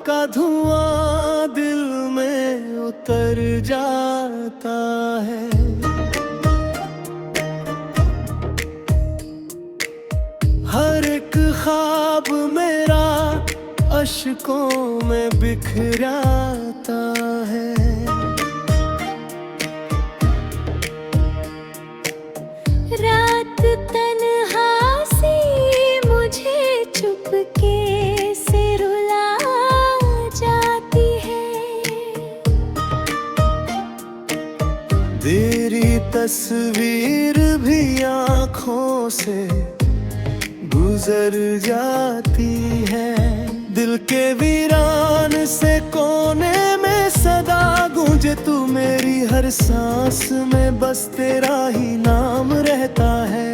का धुआं दिल में उतर जाता है। हर एक ख्वाब मेरा अश्कों में बिखराता है। रात तन्हा सी मुझे चुपके से रुला जाती है। तेरी तस्वीर भी आँखों से गुजर जाती है। दिल के वीरान से कोने में सदा गूंजे तू मेरी हर सांस में, बस तेरा ही नाम रहता है।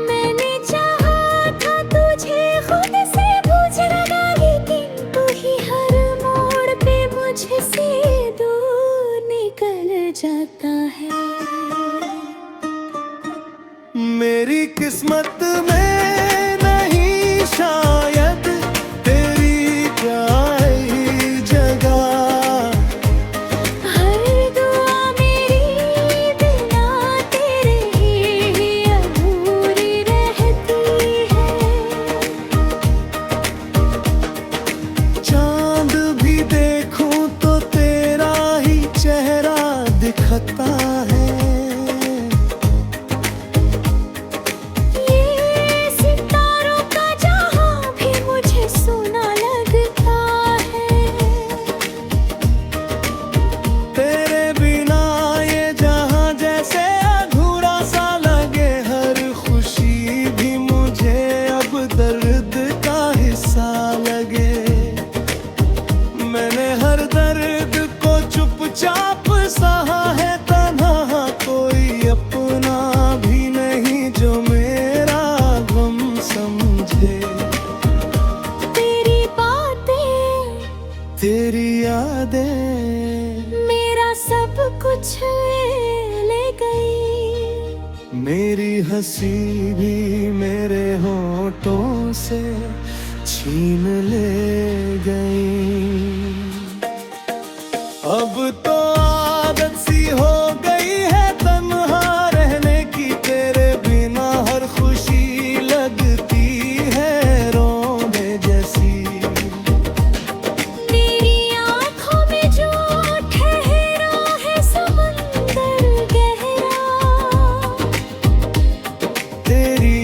मैंने चाहा था तुझे खुद से पूछना, लेकिन तू ही हर मोड़ पे मुझसे दूर निकल जाता है। मेरी किस्मत में नहीं शायद तेरी प्यारी जगह। हर दुआ मेरी बिना तेरे ही अधूरी रहती है। चांद भी देखूं तो तेरा ही चेहरा दिखता है। चुपचाप सहा है तन्हा, कोई अपना भी नहीं जो मेरा गम समझे। तेरी बातें, तेरी यादें, मेरा सब कुछ ले गई। मेरी हंसी भी मेरे होठों से छीन ले गई। अब तो आदत सी हो गई है तन्हा रहने की, तेरे बिना हर खुशी लगती है रोने जैसी। मेरी आँखों में जो ठहरा है समंदर गहरा, तेरी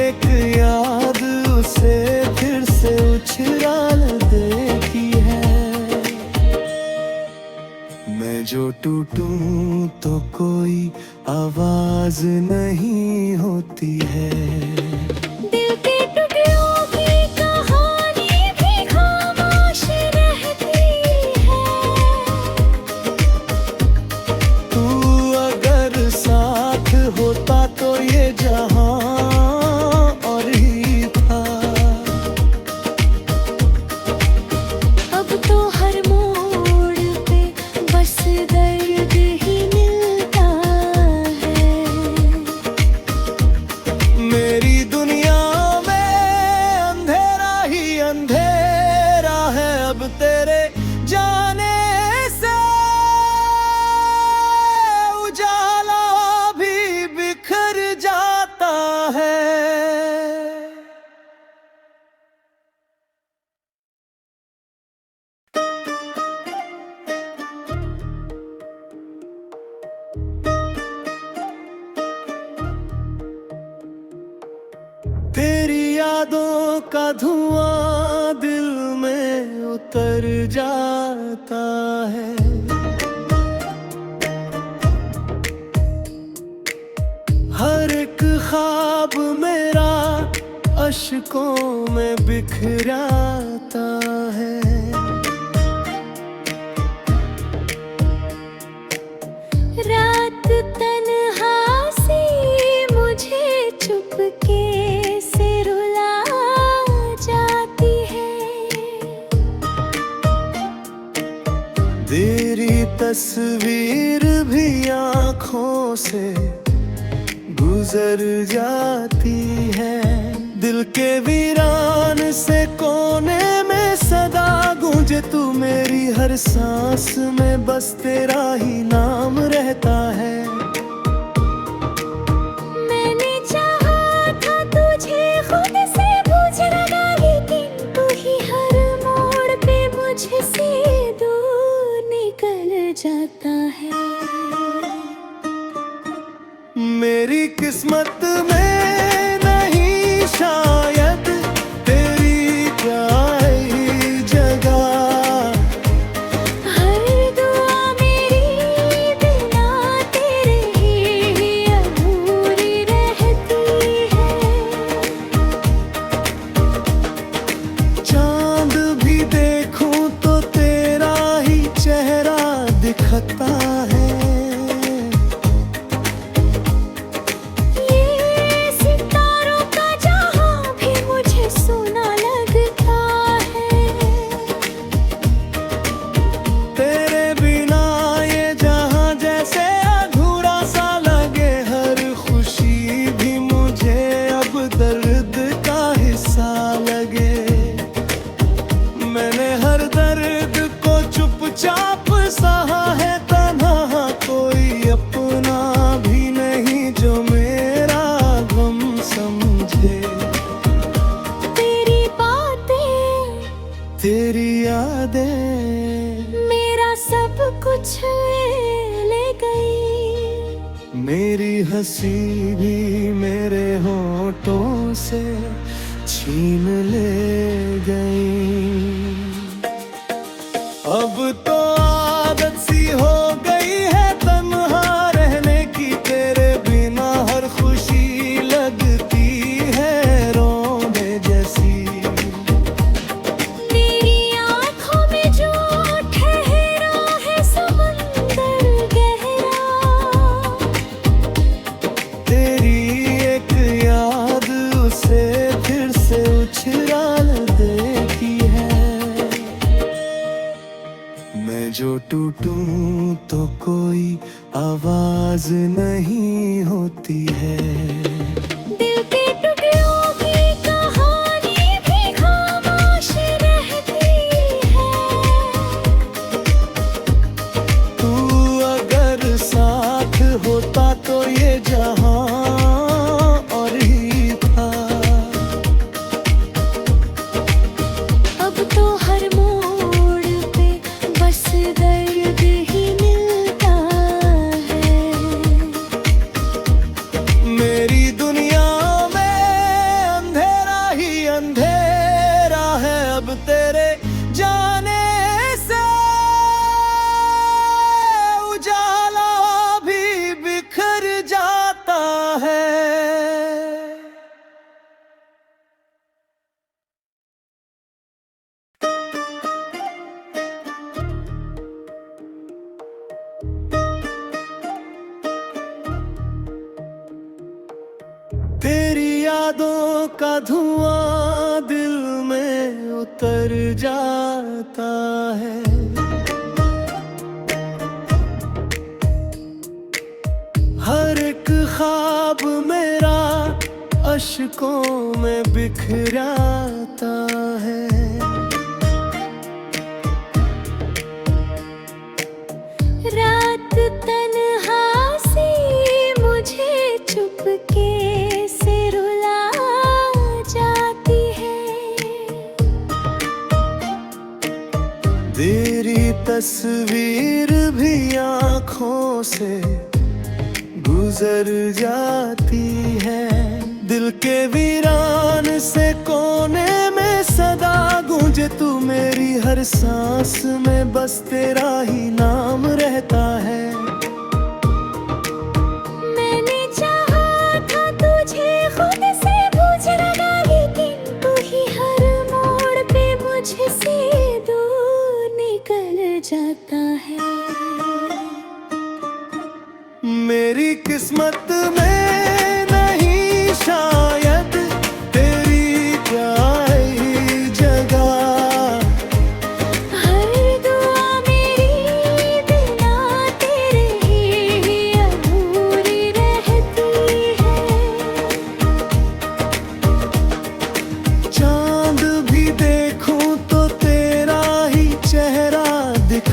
एक याद उसे फिर से उछाल देती है। मैं जो टूटूं तो कोई आवाज नहीं होती है। दिल के टुकड़ों की कहानी भी खामोश रहती है। तू अगर साथ होता तो ये जहां और ही था। अब तो हर मोड़ पे बस दर्द ही मिलता है। मेरी दुनिया में अंधेरा ही अंधेरा है अब तेरे जाने से। उजाला भी बिखर जाता है। तेरी यादों का धुआं दिल में उतर जाता है। हर एक ख्वाब मेरा अश्कों में बिखराता है। रात तन्हा सी मुझे चुपके से रुला जाती है। तेरी तस्वीर भी आँखों से गुजर जाती है। दिल के वीरान से कोने में सदा गूंजे तू मेरी हर सांस में, बस तेरा ही नाम रहता है। मैंने चाहा था तुझे खुद से पूछना, लेकिन तू ही हर मोड़ पे मुझसे दूर निकल जाता है। मेरी किस्मत में नहीं शायद तेरी प्यारी जगह, हर दुआ मेरी बिना तेरे ही अधूरी रहती है। चांद भी देखूं तो तेरा ही चेहरा दिखता है। तेरी यादें मेरा सब कुछ ले गई, मेरी हंसी भी मेरे होठों से छीन ले गई। अब तो आदत सी हो गई है तन्हा रहने की, तेरे बिना हर खुशी लगती है रोने जैसी। मैं जो टूटूं तो कोई आवाज नहीं होती है। दिल के टुकड़ों की कहानी भी खामोश रहती है। तू अगर साथ होता तो ये जहां और ही था। अब तो हर मोड़ पे बस दर्द ही मिलता है। मेरी दुनिया में अंधेरा ही अंधेरा है, अब तेरे जाने से उजाला भी बिखर जाता है। तेरी यादों का धुआं दिल में उतर जाता है। हर एक ख्वाब मेरा अश्कों में बिखराता है। रात तन्हा सी मुझे चुपके से रुला जाती है। तेरी तस्वीर भी आँखों से गुजर जाती है। दिल के वीरान से कोने में सदा गूंजे तू मेरी हर सांस में, बस तेरा ही नाम रहता है। मैंने चाहा था तुझे खुद से पूछना, लेकिन तू ही हर मोड़ पे मुझसे दूर निकल जाता है। मेरी किस्मत में नहीं शायद तेरी प्यारी जगह, हर दुआ मेरी बिना तेरे ही अधूरी रहती है।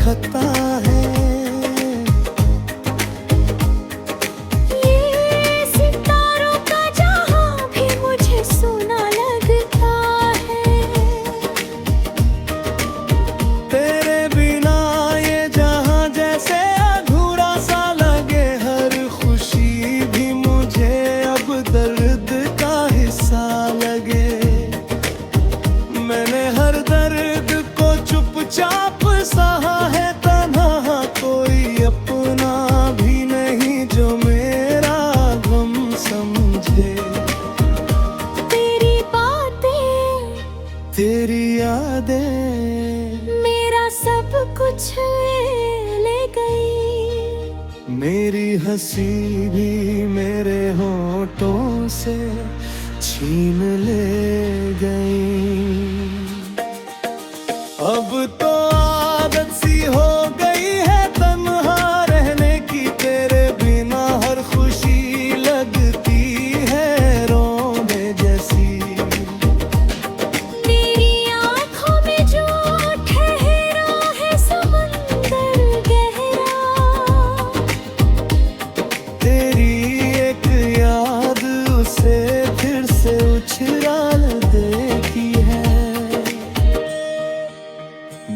दिखता है। ये सितारों का जहां भी मुझे सोना लगता है। तेरे बिना ये जहां जैसे अधूरा सा लगे, हर खुशी भी मुझे अब दर्द का हिस्सा लगे। मैंने हर दर्द को चुपचाप सहा है, तन्हा कोई अपना भी नहीं जो मेरा गम समझे। तेरी बातें, तेरी यादें मेरा सब कुछ ले गई। मेरी हंसी भी मेरे होठों से छीन ले गई। अब तो आदत सी हो गई है तन्हा रहने की, तेरे बिना हर खुशी लगती है रोने जैसी। मेरी आँखों में जो ठहरा है समंदर गहरा, तेरी एक याद उसे फिर से उछाल देती है।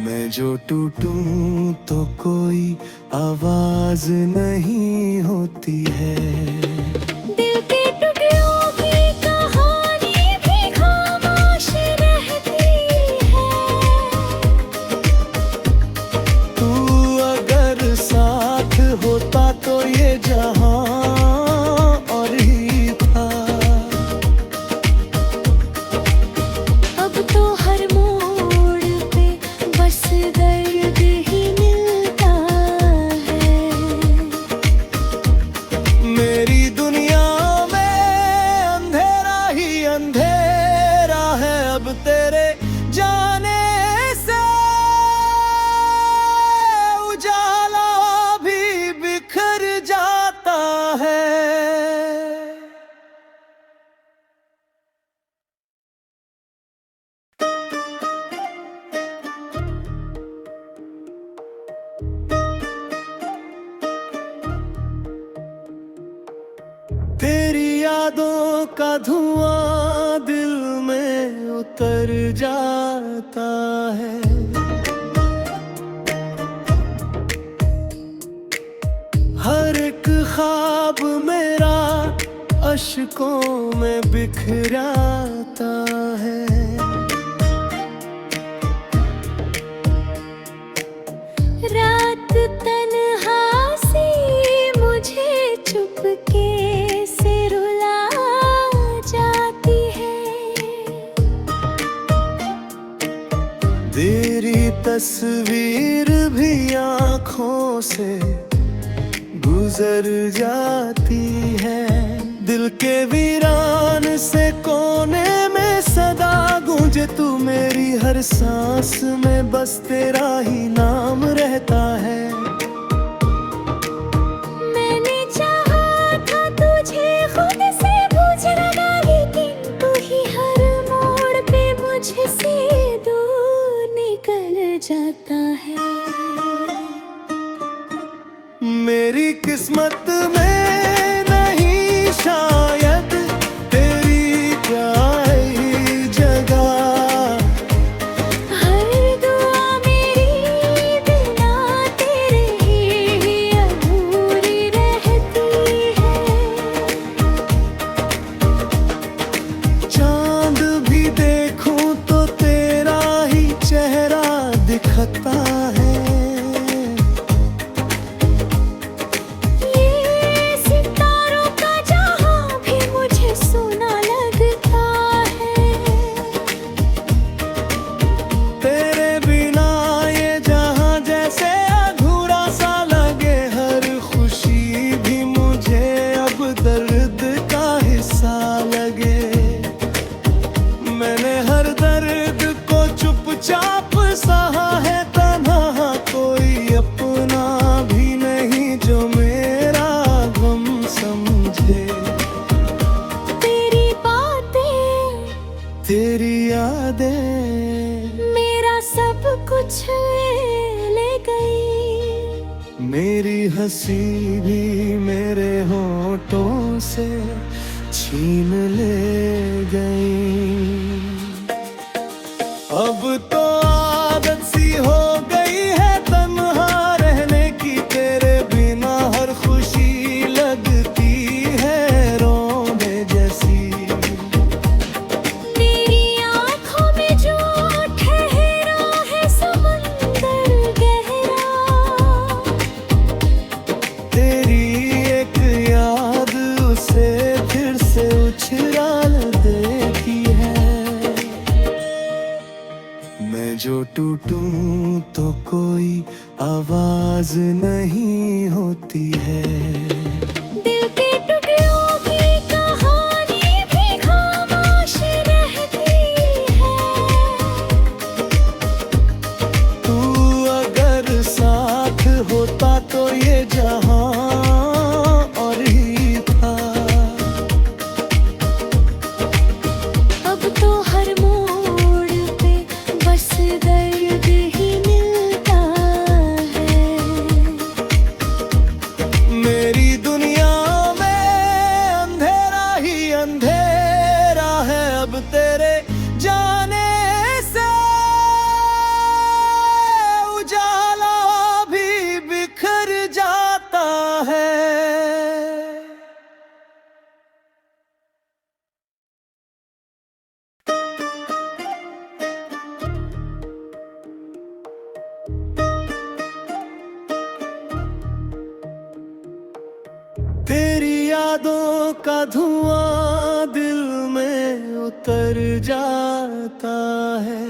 मैं जो टूटूं तो कोई आवाज नहीं होती है। दिल के टुकड़ों की कहानी भी खामोश रहती है। तू अगर साथ होता तो ये जहां और ही था। अब तो हर मोड़ पे बस दर्द ही मिलता है। मेरी दुनिया में अंधेरा ही अंधेरा है, अब तेरे जाने से उजाला भी बिखर जाता है। तेरी यादों का धुआं दिल में उतर जाता है। हर एक ख्वाब मेरा अश्कों में बिखराता है। रात तन्हा सी मुझे चुपके से रुला जाती है। तेरी तस्वीर भी आँखों से गुजर जाती है। दिल के वीरान से कोने में सदा गूंजे तू मेरी हर सांस में, बस तेरा ही नाम रहता है। मैंने चाहा था तुझे खुद से पूछ लगा, लेकिन तू ही हर मोड़ पे मुझसे दूर निकल जाता है। मेरी किस्मत में नहीं शायद तेरी प्यारी जगह। हर दुआ मेरी बिना तेरे ही अधूरी रहती है। चांद भी देखूं तो तेरा ही चेहरा दिखता है। ये मेरी हंसी भी मेरे होठों से छीन ले गई। अब तो आदत सी हो गई है तन्हा रहने की, तेरे बिना हर खुशी लगती है रोने जैसी। मेरी आँखों में जो ठहरा है समंदर गहरा, तेरी एक याद उसे फिर से उछाल देती है। मैं जो टूटूं तो कोई आवाज नहीं होती है। दिल के टुकड़ों की कहानी भी खामोश रहती है। तू अगर साथ होता तो ये जहां और ही था। अब तो हर मोड़ पे बस दर्द ही मिलता है। मेरी दुनिया में अंधेरा ही अंधेरा है अब तेरे जाने से। उजाला भी बिखर जाता है। तेरी यादों का धुआं दिल में उतर जाता है।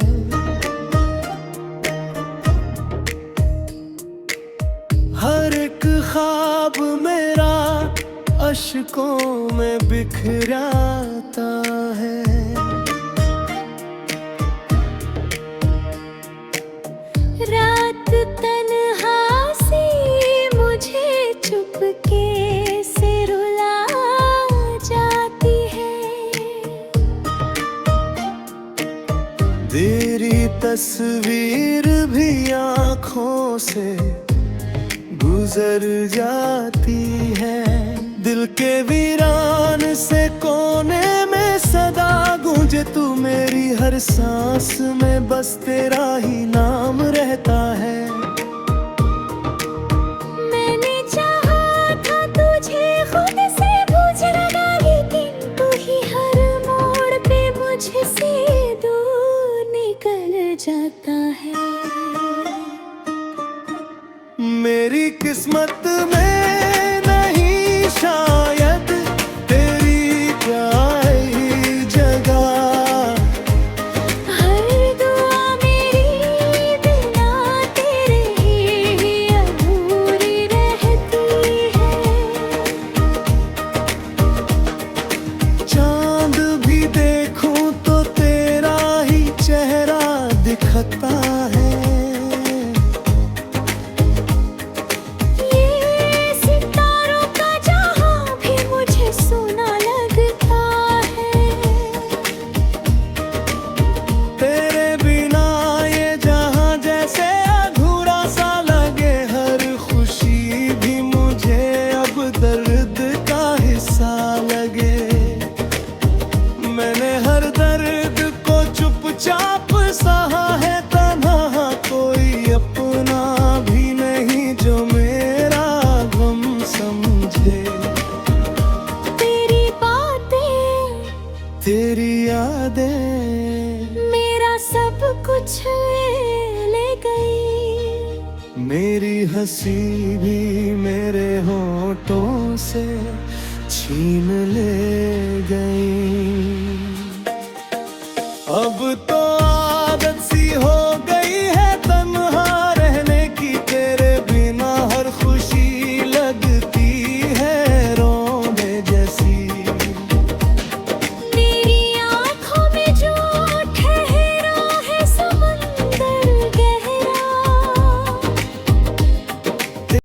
हर एक ख्वाब मेरा अश्कों में बिखराता है। रात तन्हा सी मुझे चुपके से रुला जाती है। तेरी तस्वीर भी आँखों से गुजर जाती है। दिल के वीरान से कोने में सदा गूंजे तू मेरी हर सांस में, बस तेरा ही नाम रहता है। मैंने चाहा था तुझे खुद से पूछना, लेकिन तू ही हर मोड़ पे मुझसे दूर निकल जाता है। मेरी किस्मत में नहीं शायद तेरी प्यारी जगह। हर दुआ मेरी बिना तेरे ही अधूरी रहती है। चांद भी देखूं तो तेरा ही चेहरा दिखता है। ये सितारों का जहां भी मुझे सोना लगता है। तेरे बिना ये जहां जैसे अधूरा सा लगे। हर खुशी भी मुझे अब दर्द का हिस्सा लगे। मैंने हर दर्द को चुपचाप सहा है तन्हा, कोई अपना भी नहीं जो मेरा गम समझे। तेरी बातें, तेरी यादें मेरा सब कुछ ले गई। मेरी हंसी भी मेरे होठों से छीन ले